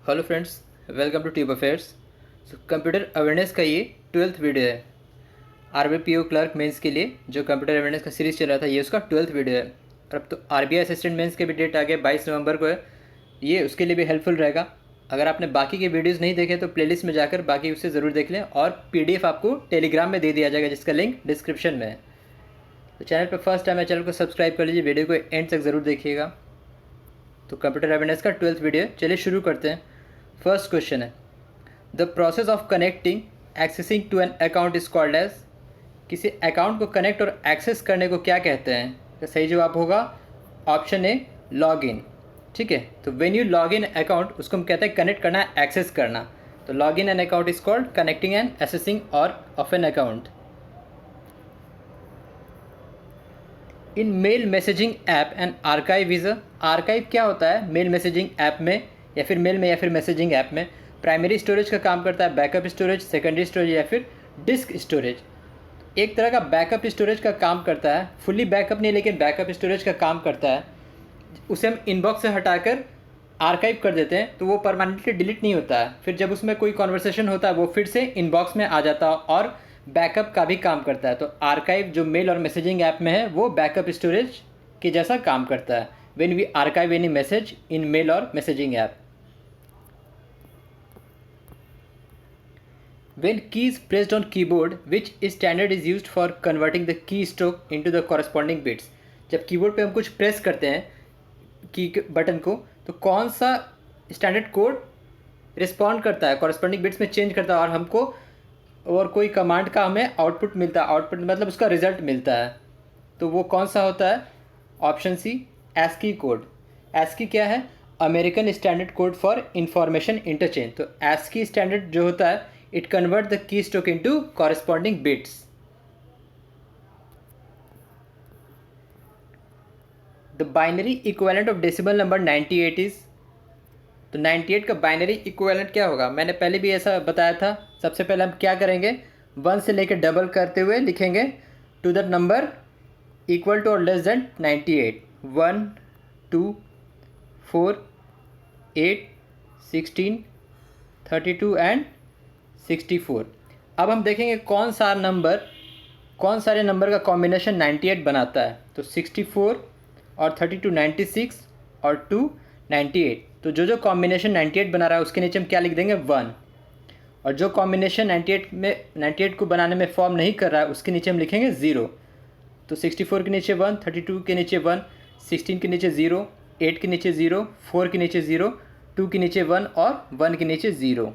Hello friends, welcome to Tube Affairs. Computer awareness का ये 12th video है। आरबीपीओ clerk mains के लिए जो कंप्यूटर अवेयरनेस का सीरीज़ चल रहा था, ये उसका 12th वीडियो है। और अब तो आरबीआई असिस्टेंट मेंस के भी डेट आ गया, 22 नवंबर को है। ये उसके लिए भी हेल्पफुल रहेगा। अगर आपने बाकी के वीडियोज़ नहीं देखे तो प्लेलिस्ट में जाकर बाकी उससे ज़रूर देख लें, और पीडीएफ आपको टेलीग्राम में दे दिया जाएगा जिसका लिंक डिस्क्रिप्शन में है। तो चैनल पर फर्स्ट टाइम है, चैनल को सब्सक्राइब कर लीजिए, वीडियो को एंड तक ज़रूर देखिएगा। तो कंप्यूटर अवेयरनेस का 12th वीडियो, चलिए शुरू करते हैं। फर्स्ट क्वेश्चन है, the process of connecting accessing to an account is called as. किसी अकाउंट को कनेक्ट और एक्सेस करने को क्या कहते हैं? तो सही जवाब होगा ऑप्शन ए, लॉग इन। ठीक है, तो when you log in account, उसको हम कहते हैं कनेक्ट करना, एक्सेस करना। तो log in an account is called connecting and accessing और off an account. In mail messaging app and archive is archive क्या होता है मेल मैसेजिंग ऐप में, या फिर मेल में, या फिर मैसेजिंग ऐप में? प्राइमरी स्टोरेज का काम करता है, बैकअप स्टोरेज, सेकेंडरी स्टोरेज, या फिर डिस्क स्टोरेज। एक तरह का बैकअप स्टोरेज का काम करता है, फुल्ली बैकअप नहीं लेकिन बैकअप स्टोरेज का काम करता है। उसे हम इनबॉक्स से हटाकर आर्काइव कर देते हैं तो वो परमानेंटली डिलीट नहीं होता है। फिर जब उसमें कोई कॉन्वर्सेशन होता है वो फिर से इनबॉक्स में आ जाता है और बैकअप का भी काम करता है। तो आर्काइव जो मेल और मैसेजिंग ऐप में है वो बैकअप स्टोरेज के जैसा काम करता है when we archive any message in mail और messaging app. When key is pressed on keyboard, which standard is used for converting the keystroke into the corresponding bits? जब कीबोर्ड पे हम कुछ प्रेस करते हैं की बटन को, तो कौन सा स्टैंडर्ड कोड रिस्पॉन्ड करता है, कॉरस्पॉन्डिंग बिट्स में चेंज करता है और हमको और कोई कमांड का हमें आउटपुट मिलता है, आउटपुट मतलब उसका रिजल्ट मिलता है। तो वो कौन सा होता है? Option C, ASCII code. ASCII क्या है? American standard code for information interchange. तो एस्की स्टैंडर्ड जो होता है, it convert the key stroke into corresponding bits. The binary equivalent of decimal number 98 is. तो 98 का बाइनरी इक्विवेलेंट क्या होगा? मैंने पहले भी ऐसा बताया था। सबसे पहले हम क्या करेंगे, 1 से लेकर डबल करते हुए लिखेंगे to the number equal to और लेस देन 98। 1, 2, 4, 8, 16, 32 एंड 64। अब हम देखेंगे कौन सारे नंबर का कॉम्बिनेशन 98 बनाता है। तो 64 और 32 96 और 2 98। तो जो कॉम्बिनेशन 98 बना रहा है उसके नीचे हम क्या लिख देंगे? 1। और जो कॉम्बिनेशन 98 को बनाने में फॉर्म नहीं कर रहा है उसके नीचे हम लिखेंगे 0। तो 64 के नीचे 1, 32 के नीचे 1, 16 के नीचे 0, 8 के नीचे 0, 4 के नीचे 0, 2 के नीचे 1 और 1 के नीचे 0।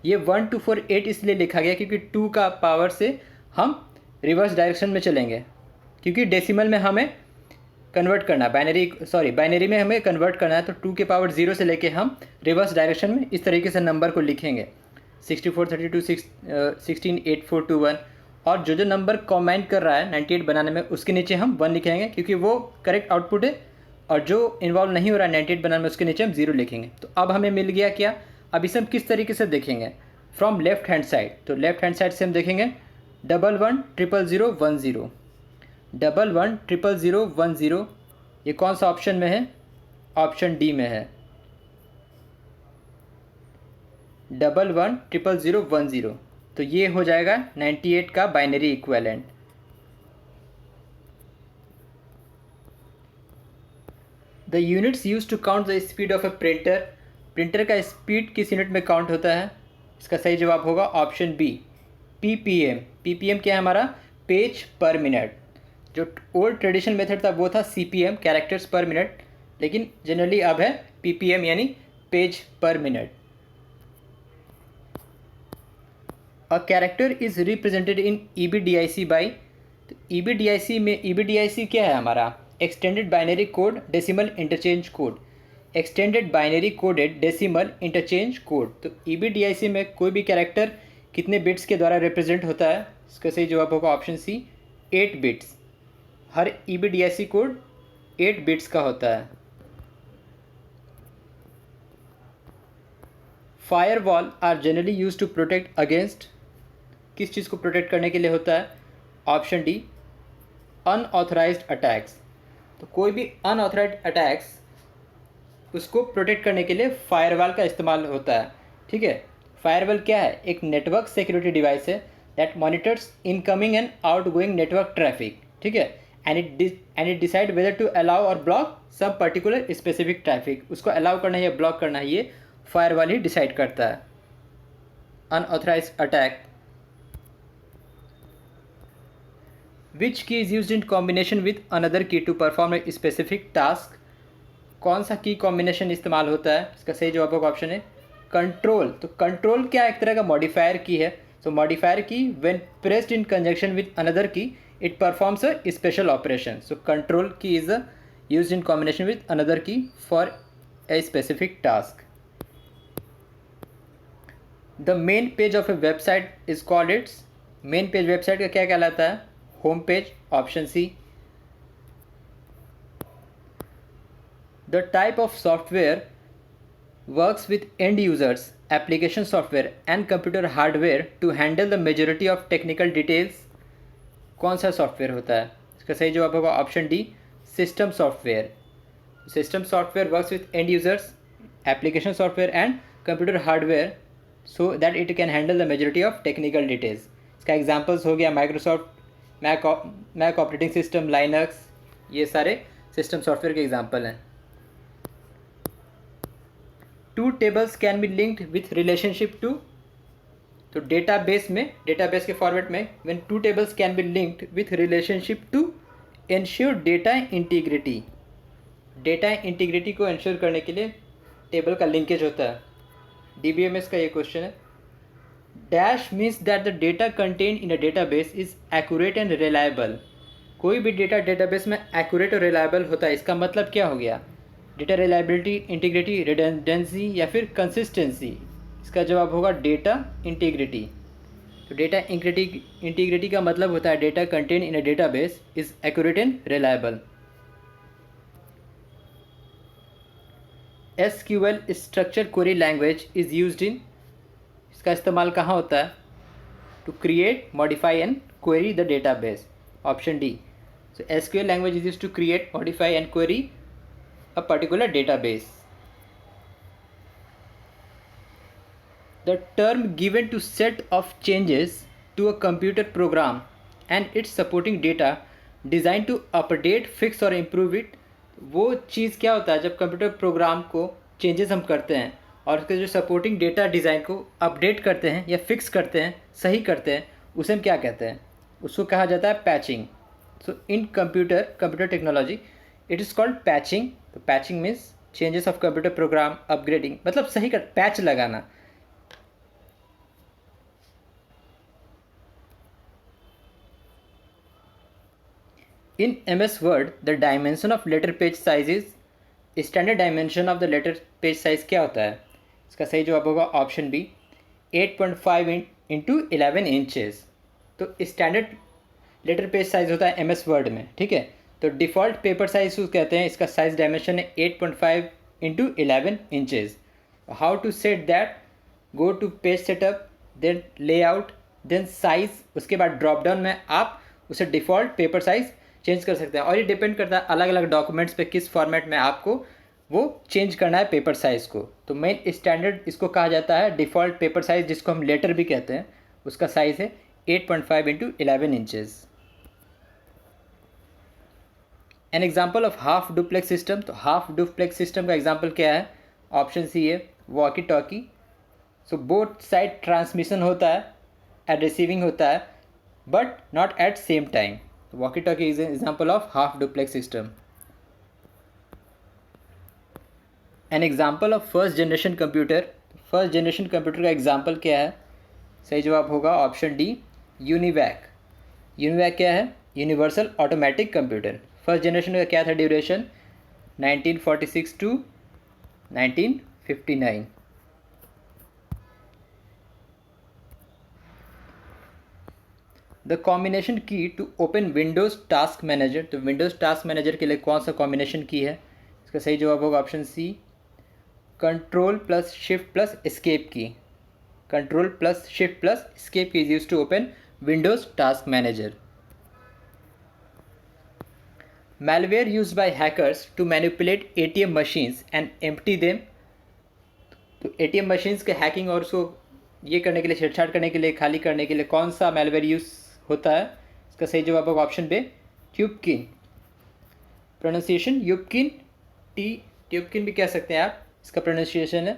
ये 1 2 4 8 इसलिए लिखा गया क्योंकि 2 का पावर से हम रिवर्स डायरेक्शन में चलेंगे, क्योंकि डेसिमल में हमें कन्वर्ट करना है, बाइनरी में हमें कन्वर्ट करना है। तो 2 के पावर 0 से लेके हम रिवर्स डायरेक्शन में इस तरीके से नंबर को लिखेंगे, 64 32 16 8 4 2 1। और जो नंबर कॉम्बाइन कर रहा है 98 बनाने में उसके नीचे हम 1 लिखेंगे क्योंकि वो करेक्ट आउटपुट है, और जो इन्वॉल्व नहीं हो रहा है 98 बनाने में उसके नीचे हम 0 लिखेंगे। तो अब हमें मिल गया क्या? अब इसे हम किस तरीके से देखेंगे? From left hand side. तो लेफ्ट हैंड साइड से हम देखेंगे 11 000 0 1 0, 11 000 0 1 0। ये कौन सा ऑप्शन में है? ऑप्शन डी में है, 11 000 0 1 0। तो ये हो जाएगा 98 का binary equivalent. The units use to count the speed of a printer. Printer का स्पीड किस यूनिट में काउंट होता है? इसका सही जवाब होगा ऑप्शन बी, पीपीएम। पीपीएम क्या है हमारा? Page per minute. जो ओल्ड ट्रेडिशनल मेथड था वो था सीपीएम, कैरेक्टर्स पर मिनट, लेकिन जनरली अब है पीपीएम यानी page per minute. A character is represented in EBDIC by. तो ईबीडीआईसी में ईबीडीआईसी क्या है हमारा? Extended binary code decimal interchange code. Extended binary coded decimal interchange code. तो ईबीडीआईसी में कोई भी कैरेक्टर कितने बिट्स के द्वारा रिप्रेजेंट होता है? इसका सही जवाब होगा ऑप्शन सी, 8 बिट्स। हर ईबीडीआईसी कोड 8 बिट्स का होता है। Firewall are generally use to protect against. किस चीज़ को प्रोटेक्ट करने के लिए होता है? Option D, unauthorised attacks. तो कोई भी अनऑथराइज्ड अटैक्स उसको प्रोटेक्ट करने के लिए फायरवॉल का इस्तेमाल होता है। ठीक है, फायरवॉल क्या है? एक नेटवर्क सिक्योरिटी डिवाइस है that monitors incoming and outgoing network traffic. ठीक है, and it decide whether to allow और block some particular specific traffic. उसको अलाउ करना है या ब्लॉक करना है, ये फायरवॉल ही डिसाइड करता है। Unauthorised attack, which key is use in combination with another key to perform a specific task. कौन सा की कॉम्बिनेशन इस्तेमाल होता है? इसका सही जवाब का ऑप्शन है कंट्रोल। तो कंट्रोल क्या एक तरह का मॉडिफायर की है। So modifier key when pressed in conjunction with another key it performs a special operation. So control key is use in combination with another key for a specific task. The main page of a website is called its. Main page website का क्या कहलाता है? Home page, option C. The type of software works with end users, application software and computer hardware to handle the majority of technical details। कौन सा software होता है? इसका सही जवाब होगा option D, system software. System software works with end users, application software and computer hardware so that it can handle the majority of technical details. इसका examples हो गया Microsoft Mac operating system, Linux, ये सारे system software के example हैं। Two tables can be linked with relationship to. तो database में, database के फॉर्मेट में when two tables can be linked with relationship to ensure data integrity. Data integrity को ensure करने के लिए टेबल का लिंकेज होता है। डीबीएमएस का ये क्वेश्चन है। Dash means that the data content in a database is accurate and reliable. कोई भी डेटा डेटाबेस में एक्यूरेट और रिलायबल होता है, इसका मतलब क्या हो गया? डेटा रिलायबिलिटी, इंटीग्रिटी, रिडंडेंसी या फिर कंसिस्टेंसी। इसका जवाब होगा डेटा इंटीग्रिटी। तो डेटा इंटीग्रिटी का मतलब होता है data content in a database is accurate and reliable. SQL structure query language is used in. इसका इस्तेमाल कहाँ होता है? To create, modify and query the database, option D. So SQL language is used to create, modify and query a particular database। The term given to set of changes to a computer program and its supporting data designed to update, fix और improve it। वो चीज़ क्या होता है जब computer program को changes हम करते हैं और उसके जो सपोर्टिंग डेटा डिज़ाइन को अपडेट करते हैं या फिक्स करते हैं, सही करते हैं, उसे हम क्या कहते हैं? उसको कहा जाता है patching. So in computer technology it is called patching. तो patching means changes of computer program, upgrading, मतलब सही कर, पैच लगाना। In MS word the dimension of letter page size is. Standard dimension of the letter page size क्या होता है? इसका सही जवाब होगा ऑप्शन बी, 8.5 इंटू 11 इंचेस। तो स्टैंडर्ड लेटर पेज साइज होता है MS वर्ड में। ठीक है, तो डिफ़ॉल्ट पेपर साइज कहते हैं, इसका साइज डायमेंशन है 8.5 into 11 inches. How to set that? Go to page setup, then layout, then size, उसके बाद ड्रॉप डाउन में आप उसे डिफ़ॉल्ट पेपर साइज चेंज कर सकते हैं। और ये डिपेंड करता है अलग अलग डॉक्यूमेंट्स पे किस फॉर्मेट में आपको वो चेंज करना है पेपर साइज़ को। तो मेन स्टैंडर्ड इसको कहा जाता है डिफ़ॉल्ट पेपर साइज, जिसको हम लेटर भी कहते हैं, उसका साइज़ है 8.5 into 11 inches. An example of half duplex system. तो हाफ डुप्लेक्स सिस्टम का एग्जाम्पल क्या है? ऑप्शन सी है walkie talkie. So both side transmission होता है एंड रिसीविंग होता है, but not at same time. Walkie talkie is an example of half duplex system. An example of first generation computer. First generation computer का example क्या है? सही जवाब होगा ऑप्शन डी, यूनिवैक। यूनिवैक क्या है? Universal automatic computer. First generation का क्या था duration? 1946 to 1959। The combination key to open Windows task manager. तो विंडोज़ टास्क मैनेजर के लिए कौन सा कॉम्बिनेशन की है? इसका सही जवाब होगा option C, control plus shift plus escape key. Control plus shift plus escape key is use to open Windows task manager. malware used by hackers to manipulate ATM machines and empty them। तो ATM machines के hacking और उसको ये करने के लिए, छेड़छाड़ करने के लिए, खाली करने के लिए कौन सा malware यूज़ होता है? इसका सही जवाब होगा ऑप्शन बी, ट्यूबकिन। प्रोनाउंसिएशन यूबकिन, ट्यूबकिन भी कह सकते हैं आप, इसका प्रोनाउंसिएशन है।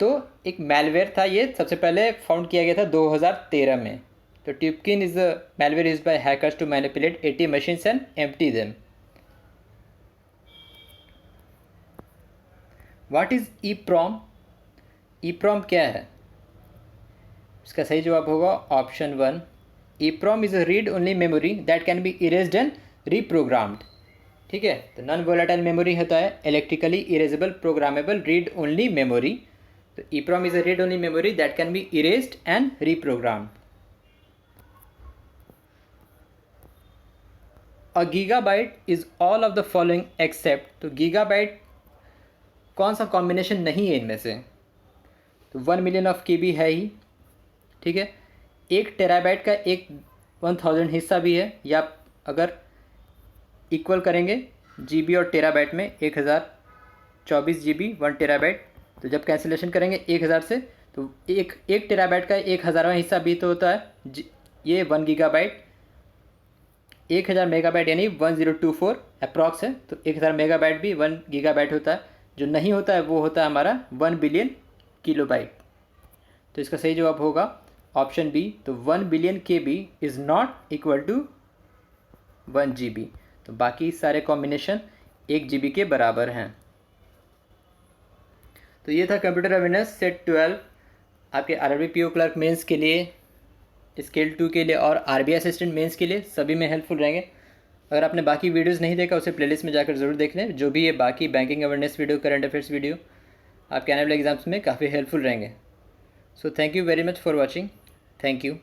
तो एक मैलवेयर था, ये सबसे पहले फाउंड किया गया था 2013 में। तो Tyupkin is a malware used by hackers to manipulate ATM machines and empty them. What is EEPROM? EEPROM क्या है? इसका सही जवाब होगा option 1, EEPROM is a read only memory that can be erased and reprogrammed. ठीक है, तो non volatile memory होता है electrically erasable programmable read only memory. तो EEPROM is a read only memory that can be erased and reprogrammed. A gigabyte is all of the following except. तो gigabyte कौन सा combination नहीं है इनमें से? तो 1 मिलियन ऑफ KB है ही, ठीक है। 1 टेराबाइट का एक 1000 हिस्सा भी है, या अगर इक्वल करेंगे GB और टेराबाइट में 1024 GB 1 टेराबाइट, तो जब कैंसिलेशन करेंगे 1000 से, तो एक टेराबाइट का 1000वां हिस्सा भी तो होता है ये 1 गीगाबाइट। 1000 मेगाबाइट यानी 1024 अप्रॉक्स है, तो 1000 मेगाबाइट भी 1 गीगाबाइट होता है। जो नहीं होता है वो होता है हमारा 1 बिलियन किलोबाइट। तो इसका सही जवाब होगा ऑप्शन बी। तो 1 billion KB is not equal to 1 GB। तो बाकी सारे कॉम्बिनेशन 1 GB के बराबर हैं। तो ये था कंप्यूटर अवेयरनेस सेट 12 आपके RRB PO क्लर्क मेंस के लिए, स्केल 2 के लिए और RBI असिस्टेंट मेंस के लिए, सभी में हेल्पफुल रहेंगे। अगर आपने बाकी वीडियोस नहीं देखा उसे प्लेलिस्ट में जाकर ज़रूर देख लें। जो भी ये बाकी banking awareness video, current affairs video आपके आने वाले एग्जाम्स में काफ़ी हेल्पफुल रहेंगे। So thank you very much for watching. Thank you.